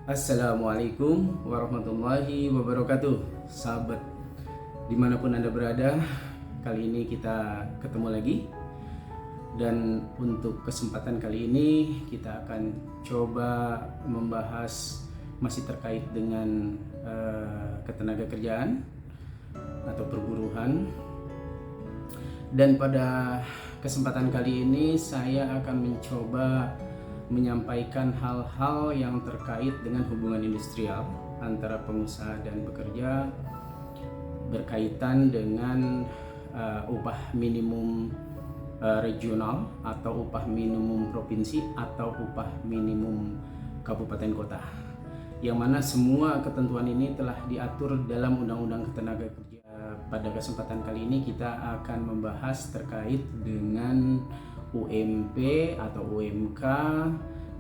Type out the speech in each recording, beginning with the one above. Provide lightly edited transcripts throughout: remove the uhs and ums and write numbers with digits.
Assalamualaikum warahmatullahi wabarakatuh. Sahabat dimanapun Anda berada, kali ini kita ketemu lagi. Dan untuk kesempatan kali ini kita akan coba membahas masih terkait dengan ketenaga kerjaan atau perburuhan. Dan pada kesempatan kali ini saya akan mencoba menyampaikan hal-hal yang terkait dengan hubungan industrial antara pengusaha dan pekerja berkaitan dengan upah minimum regional atau upah minimum provinsi atau upah minimum kabupaten kota, yang mana semua ketentuan ini telah diatur dalam Undang-Undang Ketenagakerjaan. Pada kesempatan kali ini kita akan membahas terkait dengan UMP atau UMK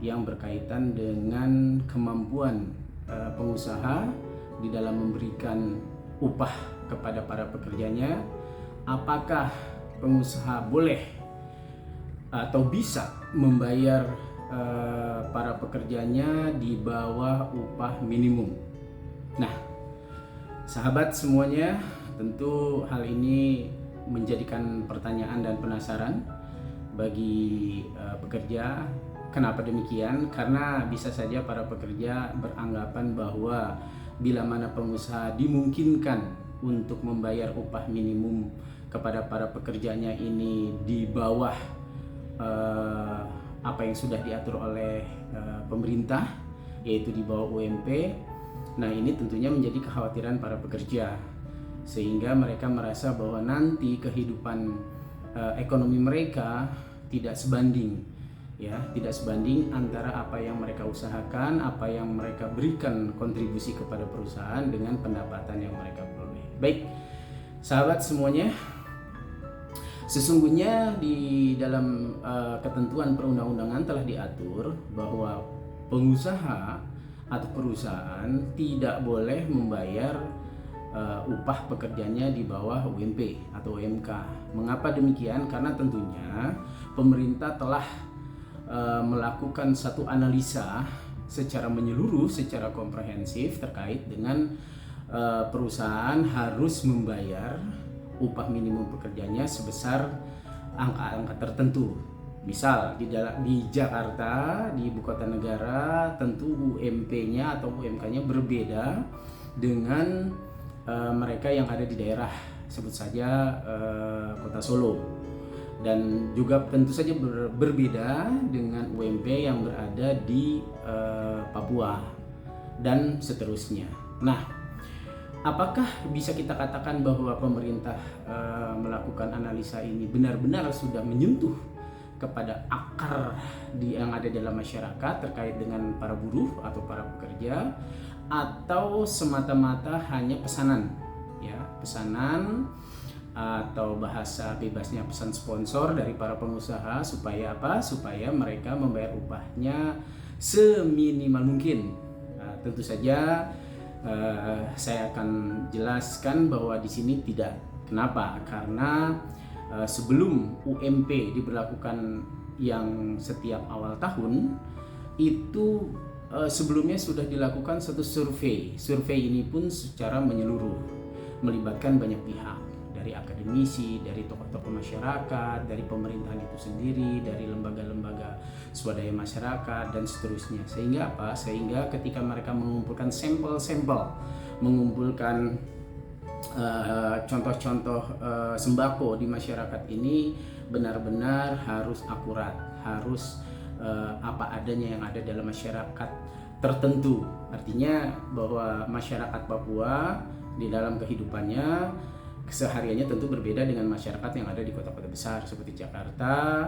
yang berkaitan dengan kemampuan pengusaha di dalam memberikan upah kepada para pekerjanya. Apakah pengusaha boleh atau bisa membayar para pekerjanya di bawah upah minimum? Nah, sahabat semuanya, tentu hal ini menjadikan pertanyaan dan penasaran bagi pekerja. Kenapa demikian? Karena bisa saja para pekerja beranggapan bahwa bila mana pengusaha dimungkinkan untuk membayar upah minimum kepada para pekerjanya ini di bawah apa yang sudah diatur oleh pemerintah, yaitu di bawah UMP. Nah, ini tentunya menjadi kekhawatiran para pekerja, sehingga mereka merasa bahwa nanti kehidupan ekonomi mereka tidak sebanding, tidak sebanding antara apa yang mereka usahakan, apa yang mereka berikan kontribusi kepada perusahaan dengan pendapatan yang mereka peroleh. Baik, sahabat semuanya, sesungguhnya di dalam ketentuan perundang-undangan telah diatur bahwa pengusaha atau perusahaan tidak boleh membayar upah pekerjanya di bawah UMP atau UMK. Mengapa demikian? Karena tentunya pemerintah telah melakukan satu analisa secara menyeluruh, secara komprehensif terkait dengan perusahaan harus membayar upah minimum pekerjanya sebesar angka-angka tertentu. Misal di Jakarta, di ibu kota negara, tentu UMP-nya atau UMK-nya berbeda dengan mereka yang ada di daerah, sebut saja kota Solo, dan juga tentu saja berbeda dengan UMP yang berada di Papua dan seterusnya. Nah, apakah bisa kita katakan bahwa pemerintah melakukan analisa ini benar-benar sudah menyentuh kepada akar yang ada dalam masyarakat terkait dengan para buruh atau para pekerja, atau semata-mata hanya pesanan atau bahasa bebasnya pesan sponsor dari para pengusaha supaya apa? Supaya mereka membayar upahnya seminimal mungkin. Nah, tentu saja saya akan jelaskan bahwa di sini tidak. Kenapa? Karena sebelum UMP diberlakukan yang setiap awal tahun itu sebelumnya sudah dilakukan satu survei. Survei ini pun secara menyeluruh, melibatkan banyak pihak, dari akademisi, dari tokoh-tokoh masyarakat, dari pemerintahan itu sendiri, dari lembaga-lembaga swadaya masyarakat dan seterusnya. Sehingga apa? Sehingga ketika mereka mengumpulkan sampel-sampel, mengumpulkan contoh-contoh sembako di masyarakat ini, benar-benar harus akurat, harus apa adanya yang ada dalam masyarakat tertentu. Artinya bahwa masyarakat Papua di dalam kehidupannya kesehariannya tentu berbeda dengan masyarakat yang ada di kota-kota besar seperti Jakarta,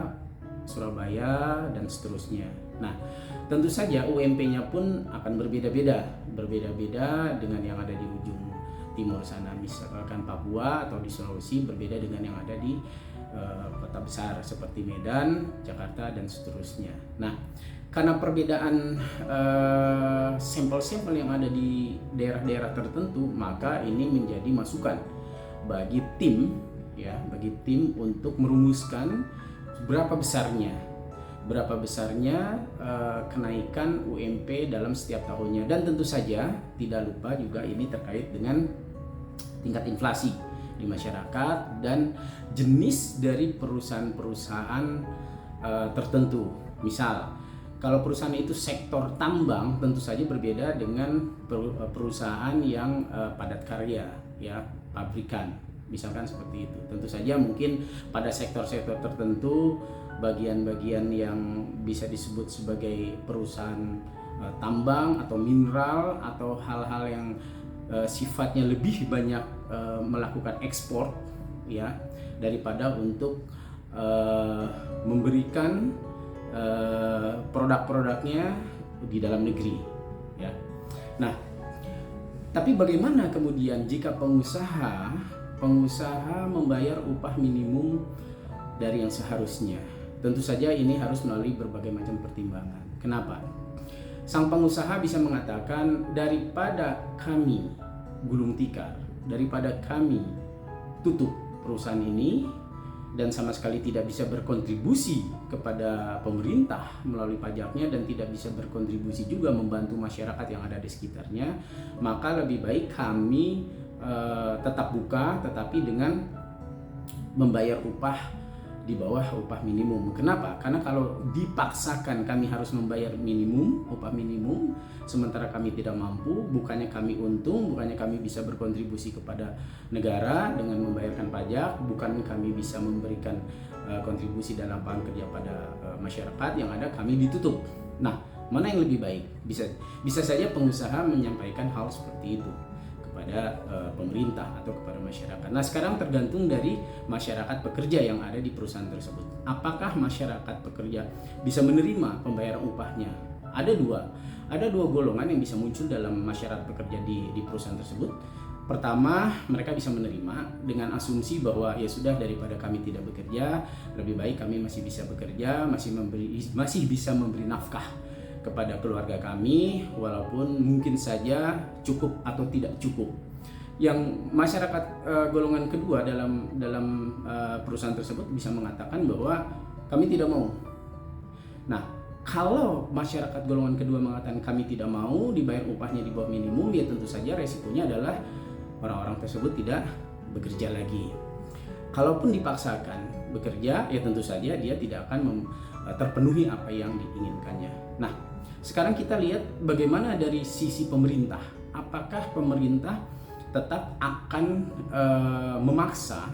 Surabaya, dan seterusnya. Nah, tentu saja UMP-nya pun akan berbeda-beda dengan yang ada di ujung timur sana, misalkan Papua, atau di Sulawesi berbeda dengan yang ada di kota besar seperti Medan, Jakarta, dan seterusnya. Nah, karena perbedaan sampel-sampel yang ada di daerah-daerah tertentu, maka ini menjadi masukan bagi tim untuk merumuskan berapa besarnya berapa besarnya kenaikan UMP dalam setiap tahunnya. Dan tentu saja tidak lupa juga ini terkait dengan tingkat inflasi di masyarakat dan jenis dari perusahaan-perusahaan tertentu. Misal kalau perusahaan itu sektor tambang, tentu saja berbeda dengan perusahaan yang padat karya, ya, pabrikan, misalkan seperti itu. Tentu saja mungkin pada sektor-sektor tertentu, bagian-bagian yang bisa disebut sebagai perusahaan tambang atau mineral atau hal-hal yang sifatnya lebih banyak melakukan ekspor, ya, daripada untuk memberikan produk-produknya di dalam negeri, ya. Nah, tapi bagaimana kemudian jika pengusaha membayar upah minimum dari yang seharusnya? Tentu saja ini harus melalui berbagai macam pertimbangan. Kenapa? Sang pengusaha bisa mengatakan, daripada kami gulung tikar, daripada kami tutup perusahaan ini dan sama sekali tidak bisa berkontribusi kepada pemerintah melalui pajaknya dan tidak bisa berkontribusi juga membantu masyarakat yang ada di sekitarnya, maka lebih baik kami tetap buka tetapi dengan membayar upah di bawah upah minimum. Kenapa? Karena kalau dipaksakan kami harus membayar upah minimum, sementara kami tidak mampu, bukannya kami untung, bukannya kami bisa berkontribusi kepada negara dengan membayarkan pajak, bukan kami bisa memberikan kontribusi dalam lapangan kerja pada masyarakat, yang ada kami ditutup. Nah, mana yang lebih baik? Bisa saja pengusaha menyampaikan hal seperti itu kepada pemerintah atau kepada masyarakat. Nah, sekarang tergantung dari masyarakat pekerja yang ada di perusahaan tersebut. Apakah masyarakat pekerja bisa menerima pembayaran upahnya? Ada dua golongan yang bisa muncul dalam masyarakat pekerja di perusahaan tersebut. Pertama, mereka bisa menerima dengan asumsi bahwa ya sudah, daripada kami tidak bekerja, lebih baik kami masih bisa bekerja, masih bisa memberi nafkah kepada keluarga kami, walaupun mungkin saja cukup atau tidak cukup. Yang masyarakat golongan kedua dalam perusahaan tersebut bisa mengatakan bahwa kami tidak mau. Nah, kalau masyarakat golongan kedua mengatakan kami tidak mau dibayar upahnya di bawah minimum, ya tentu saja resikonya adalah orang-orang tersebut tidak bekerja lagi. Kalaupun dipaksakan bekerja, ya tentu saja dia tidak akan terpenuhi apa yang diinginkannya. Nah, sekarang kita lihat bagaimana dari sisi pemerintah. Apakah pemerintah tetap akan memaksa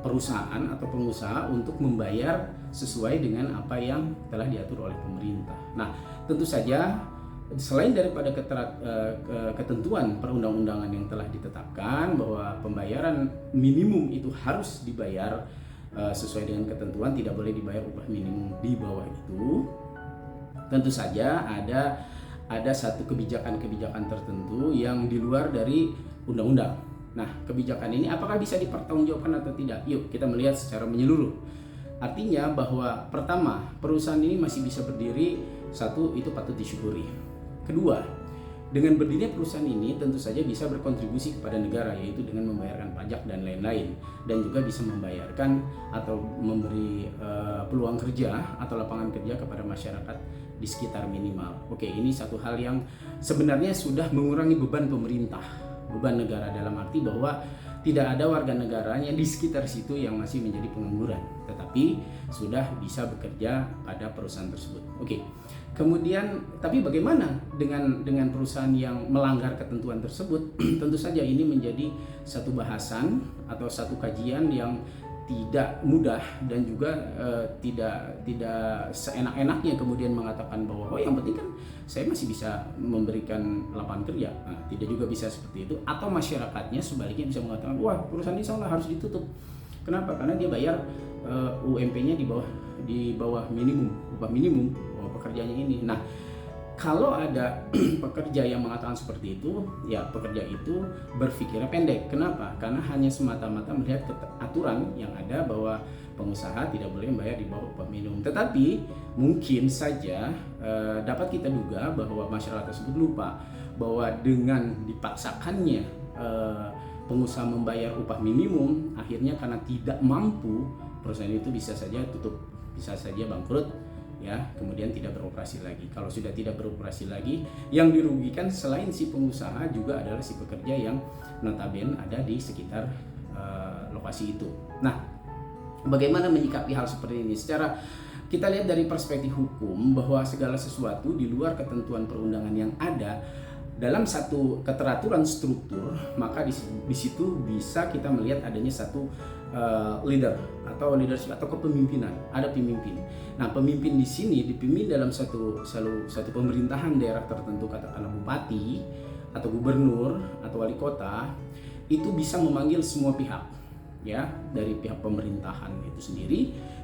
perusahaan atau pengusaha untuk membayar sesuai dengan apa yang telah diatur oleh pemerintah? Nah, tentu saja selain daripada ketentuan perundang-undangan yang telah ditetapkan bahwa pembayaran minimum itu harus dibayar sesuai dengan ketentuan, tidak boleh dibayar upah minimum di bawah itu. Tentu saja ada satu kebijakan-kebijakan tertentu yang di luar dari undang-undang. Nah, kebijakan ini apakah bisa dipertanggungjawabkan atau tidak? Yuk kita melihat secara menyeluruh. Artinya bahwa pertama, perusahaan ini masih bisa berdiri, satu, itu patut disyukuri. Kedua, dengan berdirinya perusahaan ini tentu saja bisa berkontribusi kepada negara, yaitu dengan membayarkan pajak dan lain-lain, dan juga bisa membayarkan atau memberi peluang kerja atau lapangan kerja kepada masyarakat di sekitar minimal. Oke, ini satu hal yang sebenarnya sudah mengurangi beban pemerintah, beban negara, dalam arti bahwa tidak ada warga negaranya di sekitar situ yang masih menjadi pengangguran, tetapi sudah bisa bekerja pada perusahaan tersebut. Oke. Kemudian, tapi bagaimana dengan perusahaan yang melanggar ketentuan tersebut? Tentu saja ini menjadi satu bahasan atau satu kajian yang tidak mudah dan juga tidak seenak-enaknya kemudian mengatakan bahwa yang penting kan saya masih bisa memberikan lapangan kerja. Nah, tidak juga bisa seperti itu. Atau masyarakatnya sebaliknya bisa mengatakan, wah, perusahaan ini salah, harus ditutup. Kenapa? Karena dia bayar UMP-nya di bawah minimum, upah minimum pekerjaannya ini. Nah, kalau ada pekerja yang mengatakan seperti itu, ya pekerja itu berpikirnya pendek. Kenapa? Karena hanya semata-mata melihat aturan yang ada bahwa pengusaha tidak boleh membayar di bawah upah minimum. Tetapi mungkin saja dapat kita duga bahwa masyarakat tersebut lupa bahwa dengan dipaksakannya pengusaha membayar upah minimum, akhirnya karena tidak mampu, perusahaan itu bisa saja tutup, bisa saja bangkrut, ya, kemudian tidak beroperasi lagi. Kalau sudah tidak beroperasi lagi, yang dirugikan selain si pengusaha juga adalah si pekerja yang notabene ada di sekitar lokasi itu. Nah, bagaimana menyikapi hal seperti ini? Secara kita lihat dari perspektif hukum bahwa segala sesuatu di luar ketentuan perundangan yang ada dalam satu keteraturan struktur, maka di situ bisa kita melihat adanya satu leader atau leadership atau kepemimpinan, ada pemimpin. Nah, pemimpin di sini dipimpin dalam satu pemerintahan daerah tertentu, katakanlah bupati atau gubernur atau wali kota, itu bisa memanggil semua pihak, ya, dari pihak pemerintahan itu sendiri,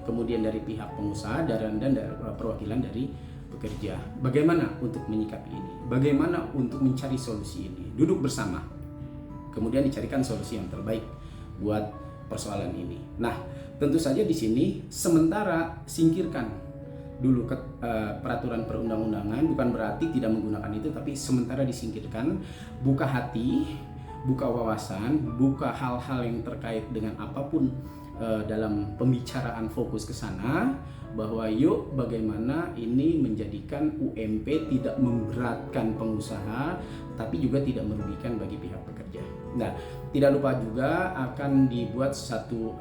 kemudian dari pihak pengusaha dan dari perwakilan dari pekerja. Bagaimana untuk menyikapi ini? Bagaimana untuk mencari solusi ini? Duduk bersama, kemudian dicarikan solusi yang terbaik buat persoalan ini. Nah, tentu saja di sini sementara singkirkan dulu peraturan perundang-undangan, bukan berarti tidak menggunakan itu, tapi sementara disingkirkan, buka hati, buka wawasan, buka hal-hal yang terkait dengan apapun dalam pembicaraan, fokus ke sana, bahwa yuk bagaimana ini menjadikan UMP tidak memberatkan pengusaha tapi juga tidak merugikan bagi pihak pekerja. Nah, tidak lupa juga akan dibuat satu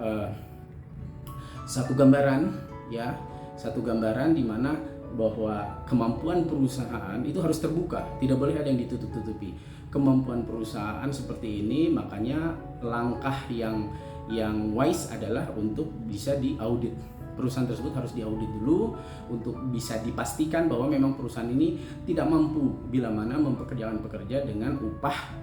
gambaran, ya, satu gambaran di mana bahwa kemampuan perusahaan itu harus terbuka, tidak boleh ada yang ditutup-tutupi. Kemampuan perusahaan seperti ini, makanya langkah yang wise adalah untuk bisa diaudit. Perusahaan tersebut harus diaudit dulu untuk bisa dipastikan bahwa memang perusahaan ini tidak mampu bila mana mempekerjakan pekerja dengan upah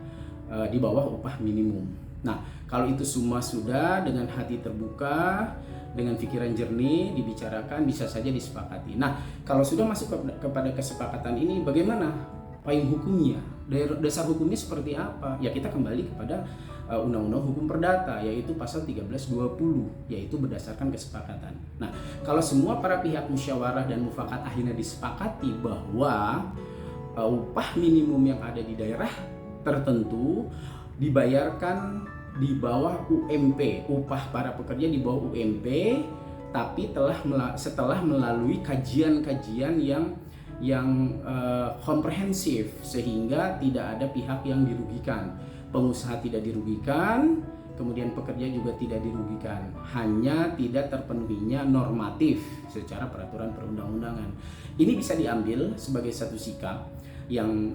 di bawah upah minimum. Nah, kalau itu semua sudah dengan hati terbuka, dengan pikiran jernih dibicarakan, bisa saja disepakati. Nah, kalau sudah masuk kepada kesepakatan ini, bagaimana payung hukumnya? Dasar hukumnya seperti apa? Ya, kita kembali kepada Undang-Undang Hukum Perdata, yaitu pasal 1320, yaitu berdasarkan kesepakatan. Nah, kalau semua para pihak musyawarah dan mufakat akhirnya disepakati bahwa upah minimum yang ada di daerah tertentu dibayarkan di bawah UMP, upah para pekerja di bawah UMP, tapi setelah melalui kajian-kajian yang komprehensif, sehingga tidak ada pihak yang dirugikan. Pengusaha tidak dirugikan, kemudian pekerja juga tidak dirugikan, hanya tidak terpenuhinya normatif secara peraturan perundang-undangan. Ini bisa diambil sebagai satu sikap yang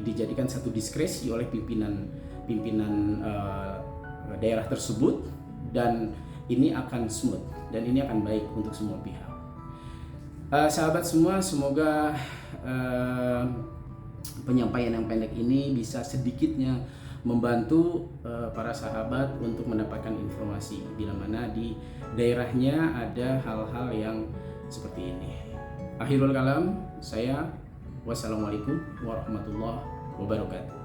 dijadikan satu diskresi oleh pimpinan daerah tersebut, dan ini akan smooth dan ini akan baik untuk semua pihak. Sahabat semua, semoga penyampaian yang pendek ini bisa sedikitnya membantu para sahabat untuk mendapatkan informasi bila mana di daerahnya ada hal-hal yang seperti ini. Akhirul kalam, saya wassalamualaikum warahmatullahi wabarakatuh.